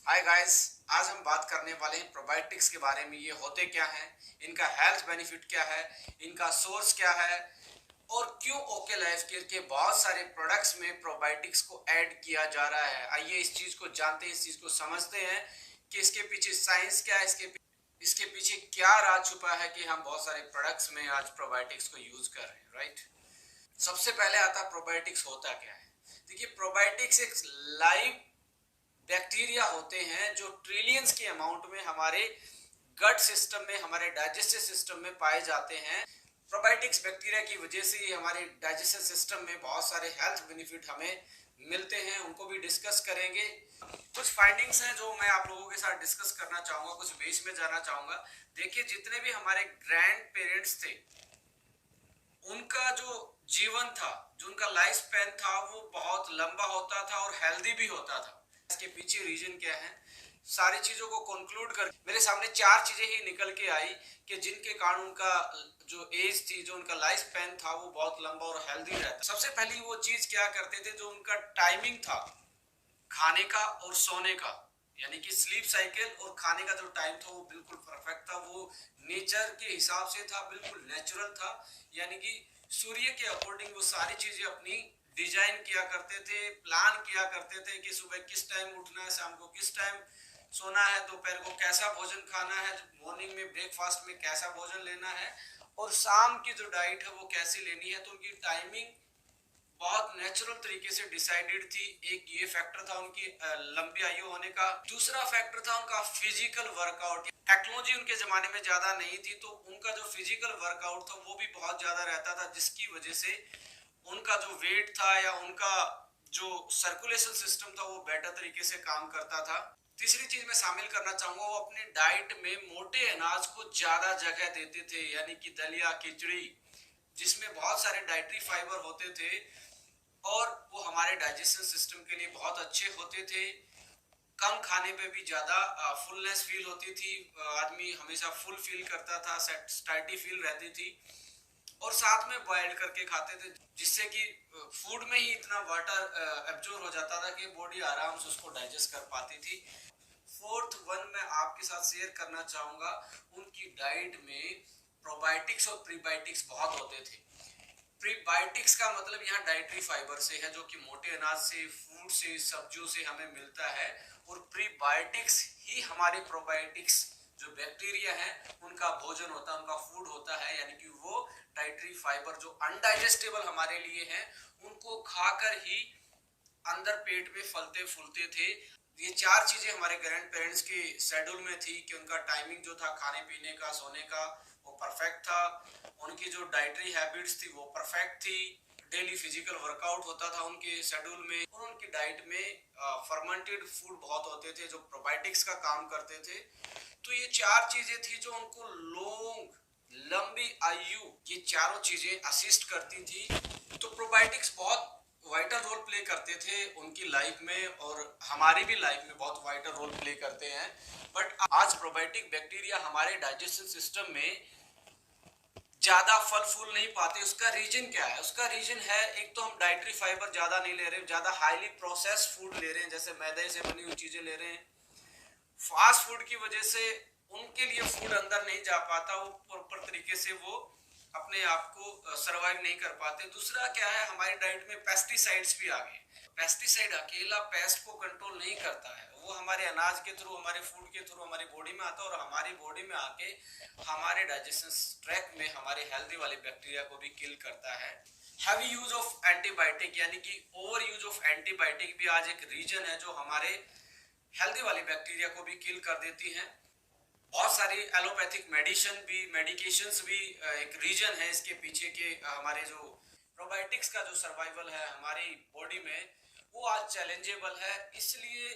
Hi guys. आज हम बात करने वाले हैं प्रोबायोटिक्स के बारे में। ये होते क्या हैं, इनका हेल्थ बेनिफिट क्या है, इनका सोर्स क्या है और क्यों ओके लाइफ केयर के बहुत सारे प्रोडक्ट्स में प्रोबायोटिक्स को ऐड किया जा रहा है। आइए इस चीज को जानते हैं, इस चीज को समझते हैं कि इसके पीछे साइंस क्या है, इसके पीछे क्या राज छुपा है कि हम बहुत सारे प्रोडक्ट्स में आज प्रोबायोटिक्स को यूज कर रहे हैं, राइट। सबसे पहले आता प्रोबायोटिक्स होता क्या है। देखिए, प्रोबायोटिक्स एक लाइव बैक्टीरिया होते हैं जो ट्रिलियंस के अमाउंट में हमारे गट सिस्टम में, हमारे डाइजेस्टिव सिस्टम में पाए जाते हैं। प्रोबायोटिक्स बैक्टीरिया की वजह से ही हमारे डाइजेस्टिव सिस्टम में बहुत सारे हेल्थ बेनिफिट हमें मिलते हैं, उनको भी डिस्कस करेंगे। कुछ फाइंडिंग्स हैं जो मैं आप लोगों के साथ डिस्कस करना चाहूंगा, कुछ बेस में जाना चाहूंगा। देखिए, जितने भी हमारे ग्रैंड पेरेंट्स थे, उनका जो जीवन था, जो उनका लाइफ स्पैन था, वो बहुत लंबा होता था और हेल्दी भी होता था। इसके पीछे रीजन क्या है, सारी चीजों को कंक्लूड कर मेरे सामने चार चीजें ही निकल के आई कि जिनके कारण उनका जो एज थी, जो उनका लाइफ स्पैन था, वो बहुत लंबा और हेल्दी रहता। सबसे पहली वो चीज क्या करते थे, जो उनका टाइमिंग था खाने का और सोने का, यानी कि स्लीप साइकिल और खाने का जो टाइम था वो बिल्कुल परफेक्ट था। वो नेचर के हिसाब से था, बिल्कुल नेचुरल था। यानी कि सूर्य के अकॉर्डिंग वो सारी चीजें अपनी डिजाइन किया करते थे, प्लान किया करते थे कि सुबह किस टाइम उठना है, शाम को किस टाइम सोना है, दोपहर को कैसा भोजन खाना है, मॉर्निंग में ब्रेकफास्ट में कैसा भोजन लेना है और शाम की जो डाइट है वो कैसी लेनी है। तो उनकी टाइमिंग बहुत नेचुरल तरीके से डिसाइडेड थी। एक ये फैक्टर था उनकी लंबी आयु होने का। दूसरा फैक्टर था उनका फिजिकल वर्कआउट। टेक्नोलॉजी उनके जमाने में ज्यादा नहीं थी, तो उनका जो फिजिकल वर्कआउट था वो भी बहुत ज्यादा रहता था, जिसकी वजह से उनका जो वेट था या उनका जो सर्कुलेशन सिस्टम था वो बेटर तरीके से काम करता था। तीसरी चीज मैं शामिल करना चाहूंगा, वो अपने डाइट में मोटे अनाज को ज्यादा जगह देते थे, यानी कि दलिया, खिचड़ी, जिसमें बहुत सारे डाइटरी फाइबर होते थे और वो हमारे डाइजेशन सिस्टम के लिए बहुत अच्छे होते थे। कम खाने पे भी ज्यादा फुलनेस फील होती थी, आदमी हमेशा फुल फील करता था, सैटिस्फाइड फील रहती थी। और साथ में बॉइल करके खाते थे, जिससे कि फूड में ही इतना वाटर एब्जॉर्ब हो जाता था कि बॉडी आराम से उसको डाइजेस्ट कर पाती थी। फोर्थ वन मैं आपके साथ शेयर करना चाहूंगा, उनकी डाइट में प्रोबायोटिक्स और प्रीबायोटिक्स बहुत होते थे। प्रीबायोटिक्स का मतलब यहाँ डाइटरी फाइबर से है, जो कि मोटे अनाज से, फूड से, सब्जियों से हमें मिलता है। और प्रीबायोटिक्स ही हमारे प्रोबायोटिक्स जो बैक्टीरिया है उनका भोजन होता है, उनका फूड होता है। यानी कि वो डाइटरी फाइबर जो अनडाइजेस्टेबल हमारे लिए हैं, उनको खाकर ही अंदर पेट में फलते फूलते थे। ये चार चीजें हमारे ग्रैंड पेरेंट्स के शेड्यूल में थी कि उनका टाइमिंग जो था खाने पीने का, सोने का, वो परफेक्ट था। उनकी जो डाइटरी हैबिट्स थी वो परफेक्ट थी। डेली फिजिकल वर्कआउट होता था उनके शेड्यूल में। और उनकी डाइट में फर्मेंटेड फूड बहुत होते थे जो प्रोबायोटिक्स का काम करते थे। तो ये चार चीजें थी जो उनको लंबी आयु, ये चारों चीजें असिस्ट करती थी। तो प्रोबायोटिक्स बहुत वाइटल रोल प्ले करते थे उनकी लाइफ में, और हमारी भी लाइफ में बहुत वाइटल रोल प्ले करते हैं। बट आज प्रोबायोटिक बैक्टीरिया हमारे डाइजेशन सिस्टम में ज्यादा फल फूल नहीं पाते। उसका रीजन क्या है? उसका रीजन है, एक तो हम डाइटरी फाइबर ज्यादा नहीं ले रहे, ज्यादा हाईली प्रोसेस्ड फूड ले रहे हैं, जैसे मैदे से बनी हुई चीजें ले रहे हैं। फास्ट फूड की वजह से उनके लिए फूड अंदर नहीं जा पाता, वो प्रॉपर तरीके से वो अपने आप को सरवाइव नहीं कर पाते। दूसरा क्या है, हमारी डाइट में पेस्टिसाइड्स भी आ गए। पेस्टिसाइड अकेला पेस्ट को कंट्रोल नहीं करता है, वो हमारे अनाज के थ्रू, हमारे फूड के थ्रू हमारी बॉडी में आता है, और हमारी बॉडी में आके हमारे डाइजेशन ट्रैक में हमारे हेल्दी वाले बैक्टीरिया को भी किल करता है। हैवी यूज ऑफ एंटीबायोटिक, यानी कि ओवर यूज ऑफ एंटीबायोटिक भी आज एक रीजन है जो हमारे हेल्दी वाली बैक्टीरिया को भी किल कर देती हैं। बहुत सारी एलोपैथिक मेडिकेशंस भी एक रीजन है इसके पीछे के। हमारे जो प्रोबायोटिक्स का जो सर्वाइवल है हमारी बॉडी में, वो आज चैलेंजेबल है। इसलिए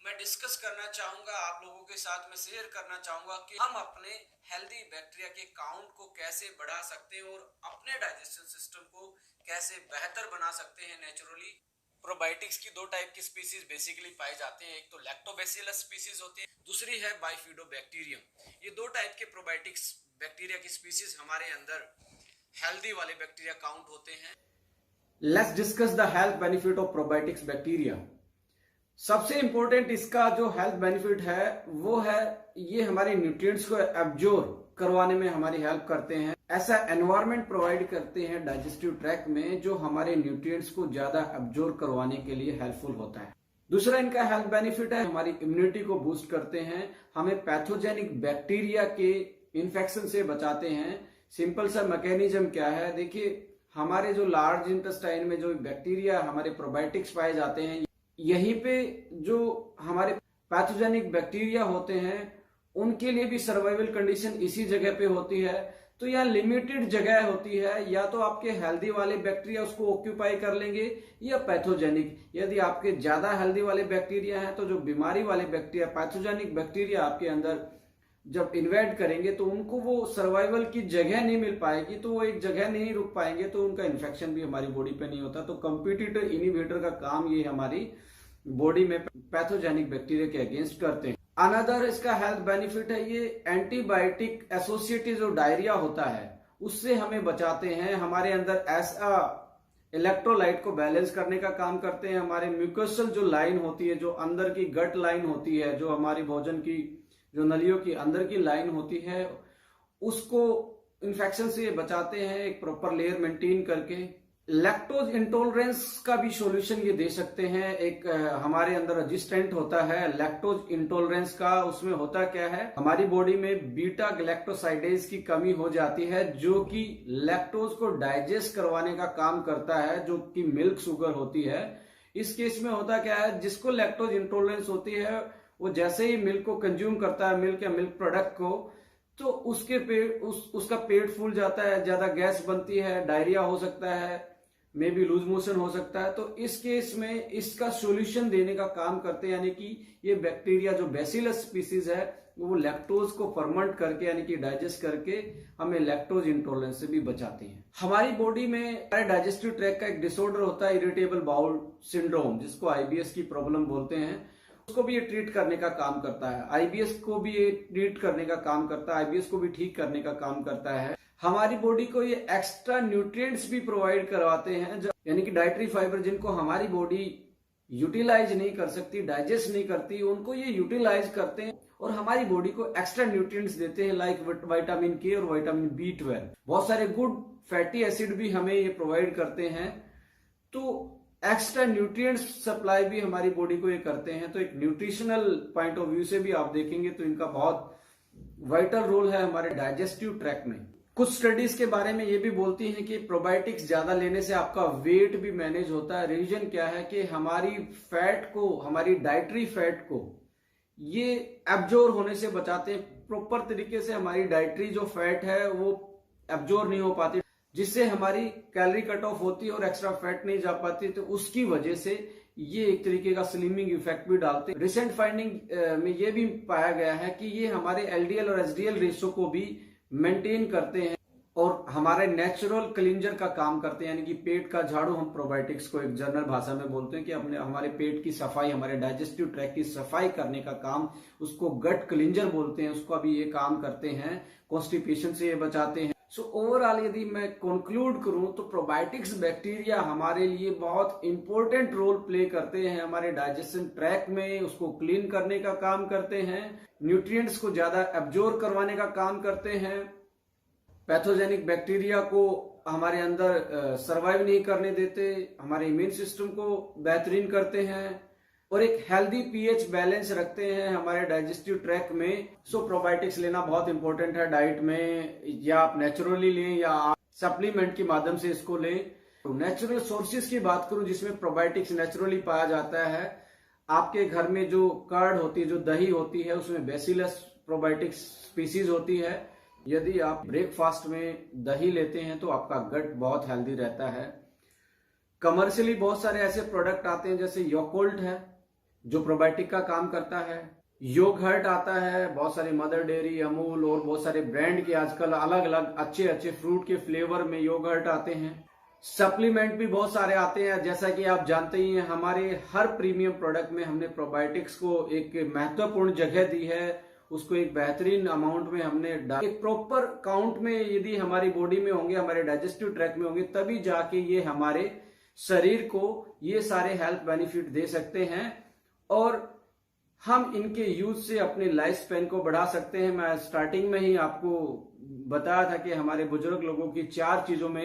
मैं डिस्कस करना चाहूंगा आप लोगों के साथ, में शेयर करना चाहूंगा कि हम अपने हेल्दी बैक्टीरिया के काउंट को कैसे बढ़ा सकते हैं और अपने डाइजेशन सिस्टम को कैसे बेहतर बना सकते हैं नेचुरली। प्रोबायोटिक्स की दो टाइप की स्पीसीज बेसिकली पाए जाते हैं, एक तो लैक्टोबैसिलस स्पीसीज होती है, दूसरी है बाइफिडोबैक्टीरियम। ये दो टाइप के प्रोबायोटिक्स बैक्टीरिया की स्पीसीज हमारे अंदर हेल्दी वाले बैक्टीरिया काउंट होते हैं। Let's discuss the health benefit of probiotics bacteria. सबसे इंपॉर्टेंट इसका जो हेल्थ बेनिफिट है वो है ये हमारे न्यूट्रिएंट्स को एब्जॉर्ब करवाने में हमारी हेल्प करते हैं। ऐसा एनवायरनमेंट प्रोवाइड करते हैं डाइजेस्टिव ट्रैक्ट में जो हमारे न्यूट्रिएंट्स को ज्यादा एब्जॉर्ब करवाने के लिए हेल्पफुल होता है। दूसरा इनका हेल्थ बेनिफिट है हमारी इम्यूनिटी को बूस्ट करते हैं, हमें पैथोजेनिक बैक्टीरिया के इन्फेक्शन से बचाते हैं। सिंपल सा मैकेनिज्म क्या है, देखिए हमारे जो लार्ज इंटेस्टाइन में जो बैक्टीरिया हमारे प्रोबायोटिक्स पाए जाते हैं, यहीं पे जो हमारे पैथोजेनिक बैक्टीरिया होते हैं उनके लिए भी सर्वाइवल कंडीशन इसी जगह पे होती है। तो यहाँ लिमिटेड जगह होती है, या तो आपके हेल्दी वाले बैक्टीरिया उसको ऑक्यूपाई कर लेंगे या पैथोजेनिक। यदि आपके ज्यादा हेल्दी वाले बैक्टीरिया हैं तो जो बीमारी वाले बैक्टीरिया पैथोजेनिक बैक्टीरिया आपके अंदर जब इन्वेड करेंगे तो उनको वो सर्वाइवल की जगह नहीं मिल पाएगी, तो वो एक जगह नहीं रुक पाएंगे, तो उनका इन्फेक्शन भी हमारी बॉडी पे नहीं होता। तो कॉम्पिटिटिव इनिवेटर का काम ये हमारी बॉडी में पैथोजेनिक बैक्टीरिया के अगेंस्ट करते हैं। अनदर इसका हेल्थ बेनिफिट है ये एंटीबायोटिक एसोसिएटेड जो डायरिया होता है उससे हमें बचाते हैं। हमारे अंदर ऐसा इलेक्ट्रोलाइट को बैलेंस करने का काम करते हैं। हमारे म्यूकोसल जो लाइन होती है, जो अंदर की गट लाइन होती है, जो हमारी भोजन की जो नलियों की अंदर की लाइन होती है, उसको इन्फेक्शन से बचाते हैं एक प्रॉपर लेयर मेंटेन करके। लैक्टोज इंटॉलरेंस का भी सॉल्यूशन ये दे सकते हैं। एक हमारे अंदर रेजिस्टेंट होता है लैक्टोज इंटॉलरेंस का। उसमें होता क्या है, हमारी बॉडी में बीटा गैलेक्टोसाइडेज की कमी हो जाती है जो कि लैक्टोज को डाइजेस्ट करवाने का काम करता है, जो कि मिल्क शुगर होती है। इस केस में होता क्या है, जिसको लैक्टोज इंटॉलरेंस होती है वो जैसे ही मिल्क को कंज्यूम करता है, मिल्क या मिल्क प्रोडक्ट को, तो उसके पेट उसका पेट फूल जाता है, ज्यादा गैस बनती है, डायरिया हो सकता है, मे बी लूज मोशन हो सकता है। तो इस केस में इसका सॉल्यूशन देने का काम करते हैं, यानी कि ये बैक्टीरिया जो बैसिलस स्पीसीज है वो लैक्टोज को फर्मेंट करके यानी कि डाइजेस्ट करके हमें लैक्टोज इंटॉलरेंस से भी बचाते हैं। हमारी बॉडी में हमारे डाइजेस्टिव ट्रैक्ट का एक डिसऑर्डर होता है इरिटेबल बाउल सिंड्रोम, जिसको आईबीएस की प्रॉब्लम बोलते हैं। उसको भी ये ट्रीट करने का काम करता है। आईबीएस को भी ये ट्रीट करने का काम करता है, आईबीएस को भी ठीक करने का काम करता है। हमारी बॉडी को ये एक्स्ट्रा न्यूट्रिएंट्स भी प्रोवाइड करवाते हैं, यानी कि डाइटरी फाइबर जिनको हमारी बॉडी यूटिलाइज नहीं कर सकती, डाइजेस्ट नहीं करती, उनको ये यूटिलाइज करते हैं और हमारी बॉडी को एक्स्ट्रा न्यूट्रिएंट्स देते हैं, लाइक विटामिन के और विटामिन B12। बहुत सारे गुड फैटी एसिड भी हमें ये प्रोवाइड करते हैं। तो एक्स्ट्रा न्यूट्रिएंट्स सप्लाई भी हमारी बॉडी को ये करते हैं। तो एक न्यूट्रिशनल पॉइंट ऑफ व्यू से भी आप देखेंगे तो इनका बहुत वाइटल रोल है हमारे डाइजेस्टिव ट्रैक्ट में। कुछ स्टडीज के बारे में ये भी बोलती हैं कि प्रोबायोटिक्स ज्यादा लेने से आपका वेट भी मैनेज होता है। रीजन क्या है कि हमारी फैट को, हमारी डाइटरी फैट को ये एब्जॉर्ब होने से बचाते हैं। प्रॉपर तरीके से हमारी डाइटरी जो फैट है वो एब्जॉर्ब नहीं हो पाती, जिससे हमारी कैलोरी कट ऑफ होती है और एक्स्ट्रा फैट नहीं जा पाती। तो उसकी वजह से ये एक तरीके का स्लिमिंग इफेक्ट भी डालते हैं। रिसेंट फाइंडिंग में ये भी पाया गया है कि ये हमारे एलडीएल और एचडीएल रेशो को भी मेंटेन करते हैं और हमारे नेचुरल क्लींजर का काम करते हैं, यानी कि पेट का झाड़ू हम प्रोबायोटिक्स को एक जनरल भाषा में बोलते हैं कि अपने हमारे पेट की सफाई, हमारे डाइजेस्टिव ट्रैक्ट की सफाई करने का काम, उसको गट क्लींजर बोलते हैं, उसका भी ये काम करते हैं। कॉन्स्टिपेशन से ये बचाते हैं। सो ओवरऑल यदि मैं कंक्लूड करूं तो प्रोबायोटिक्स बैक्टीरिया हमारे लिए बहुत इंपॉर्टेंट रोल प्ले करते हैं हमारे डाइजेशन ट्रैक्ट में। उसको क्लीन करने का काम करते हैं, न्यूट्रिएंट्स को ज्यादा एब्जॉर्ब करवाने का काम करते हैं, पैथोजेनिक बैक्टीरिया को हमारे अंदर सर्वाइव नहीं करने देते, हमारे इम्यून सिस्टम को बेहतरीन करते हैं और एक हेल्दी पीएच बैलेंस रखते हैं हमारे डाइजेस्टिव ट्रैक्ट में। सो प्रोबायोटिक्स लेना बहुत इंपॉर्टेंट है डाइट में, या आप नेचुरली लें या आप सप्लीमेंट के माध्यम से इसको लें। तो नेचुरल सोर्सेज की बात करूं जिसमें प्रोबायोटिक्स नेचुरली पाया जाता है, आपके घर में जो कर्ड होती है, जो दही होती है, उसमें बैसिलस प्रोबायोटिक्स स्पीसीज होती है। यदि आप ब्रेकफास्ट में दही लेते हैं तो आपका गट बहुत हेल्दी रहता है। कमर्शियली बहुत सारे ऐसे प्रोडक्ट आते हैं जैसे योगर्ट है जो प्रोबायोटिक का काम करता है, योगर्ट आता है, बहुत सारे मदर डेयरी, अमूल और बहुत सारे ब्रांड के आजकल अलग अलग अच्छे अच्छे फ्रूट के फ्लेवर में योगर्ट आते हैं। सप्लीमेंट भी बहुत सारे आते हैं, जैसा कि आप जानते ही हैं हमारे हर प्रीमियम प्रोडक्ट में हमने प्रोबायोटिक्स को एक महत्वपूर्ण जगह दी है, उसको एक बेहतरीन अमाउंट में हमने एक प्रॉपर काउंट में यदि हमारी बॉडी में होंगे, हमारे डाइजेस्टिव ट्रैक्ट में होंगे, तभी जाके ये हमारे शरीर को ये सारे हेल्थ बेनिफिट दे सकते हैं। और हम इनके यूज से अपने लाइफ स्पैन को बढ़ा सकते हैं। मैं स्टार्टिंग में ही आपको बताया था कि हमारे बुजुर्ग लोगों की 4 चीजों में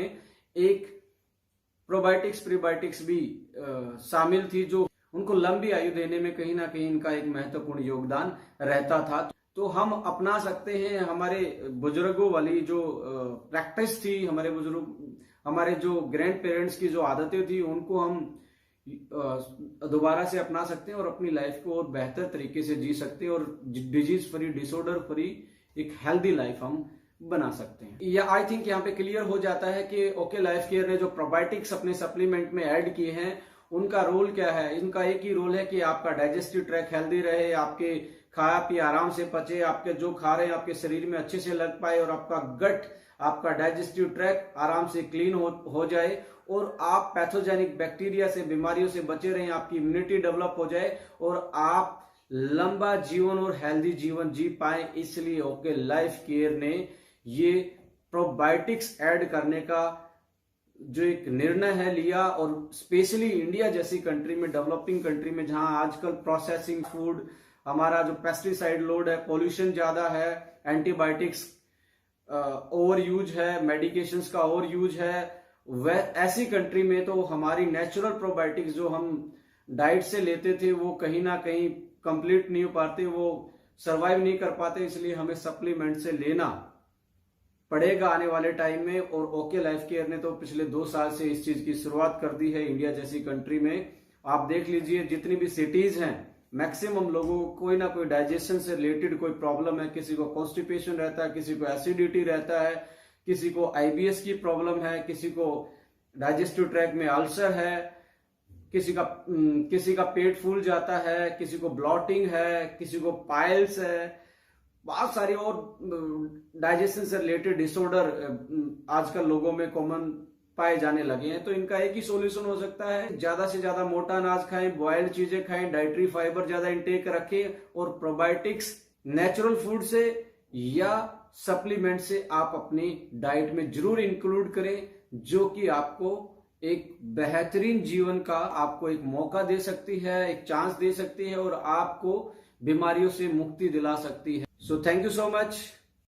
एक प्रोबायोटिक्स प्रीबायोटिक्स भी शामिल थी, जो उनको लंबी आयु देने में कहीं ना कहीं इनका एक महत्वपूर्ण योगदान रहता था। तो हम अपना सकते हैं हमारे बुजुर्गों वाली जो प्रैक्टिस थी, हमारे जो ग्रैंड पेरेंट्स की जो आदतें थी, उनको हम दोबारा से अपना सकते हैं और अपनी लाइफ को और बेहतर तरीके से जी सकते हैं और डिजीज फ्री, डिसऑर्डर फ्री एक हेल्दी लाइफ हम बना सकते हैं। या आई थिंक यहाँ पे क्लियर हो जाता है कि ओके लाइफ केयर ने जो प्रोबायोटिक्स अपने सप्लीमेंट में ऐड किए हैं उनका रोल क्या है। इनका एक ही रोल है कि आपका डाइजेस्टिव ट्रैक हेल्दी रहे, आपके खाया पिया आराम से पचे, आपके जो खा रहे हैं आपके शरीर में अच्छे से लग पाए और आपका गट, आपका डाइजेस्टिव ट्रैक आराम से क्लीन हो जाए और आप पैथोजेनिक बैक्टीरिया से, बीमारियों से बचे रहें, आपकी इम्यूनिटी डेवलप हो जाए और आप लंबा जीवन और हेल्दी जीवन जी पाए। इसलिए ओके लाइफ केयर ने ये प्रोबायोटिक्स ऐड करने का जो एक निर्णय है लिया, और स्पेशली इंडिया जैसी कंट्री में, डेवलपिंग कंट्री में, जहां आजकल प्रोसेसिंग फूड, हमारा जो पेस्टिसाइड लोड है, पोल्यूशन ज्यादा है, एंटीबायोटिक्स ओवर यूज है, मेडिकेशंस का ओवर यूज है, वह ऐसी कंट्री में तो हमारी नेचुरल प्रोबायोटिक्स जो हम डाइट से लेते थे वो कहीं ना कहीं कंप्लीट नहीं हो पाते, वो सरवाइव नहीं कर पाते। इसलिए हमें सप्लीमेंट से लेना पड़ेगा आने वाले टाइम में। और ओके लाइफ केयर ने तो पिछले 2 साल से इस चीज की शुरुआत कर दी है इंडिया जैसी कंट्री में। आप देख लीजिए जितनी भी सिटीज हैं, मैक्सिमम लोगों को कोई ना कोई डाइजेशन से रिलेटेड कोई प्रॉब्लम है। किसी को कॉन्स्टिपेशन रहता है, किसी को एसिडिटी रहता है, किसी को आईबीएस की प्रॉब्लम है, किसी को डाइजेस्टिव ट्रैक में अल्सर है, किसी का पेट फूल जाता है, किसी को ब्लॉटिंग है, किसी को पाइल्स है, बहुत सारी और डाइजेशन से रिलेटेड डिसऑर्डर आजकल लोगों में कॉमन पाए जाने लगे हैं। तो इनका एक ही सॉल्यूशन हो सकता है, ज्यादा से ज्यादा मोटा अनाज खाएं, बॉइल्ड चीजें खाएं, डाइटरी फाइबर ज्यादा इंटेक रखें और प्रोबायोटिक्स नेचुरल फूड से या सप्लीमेंट से आप अपनी डाइट में जरूर इंक्लूड करें, जो कि आपको एक बेहतरीन जीवन का आपको एक मौका दे सकती है, एक चांस दे सकती है और आपको बीमारियों से मुक्ति दिला सकती है। So thank you so much.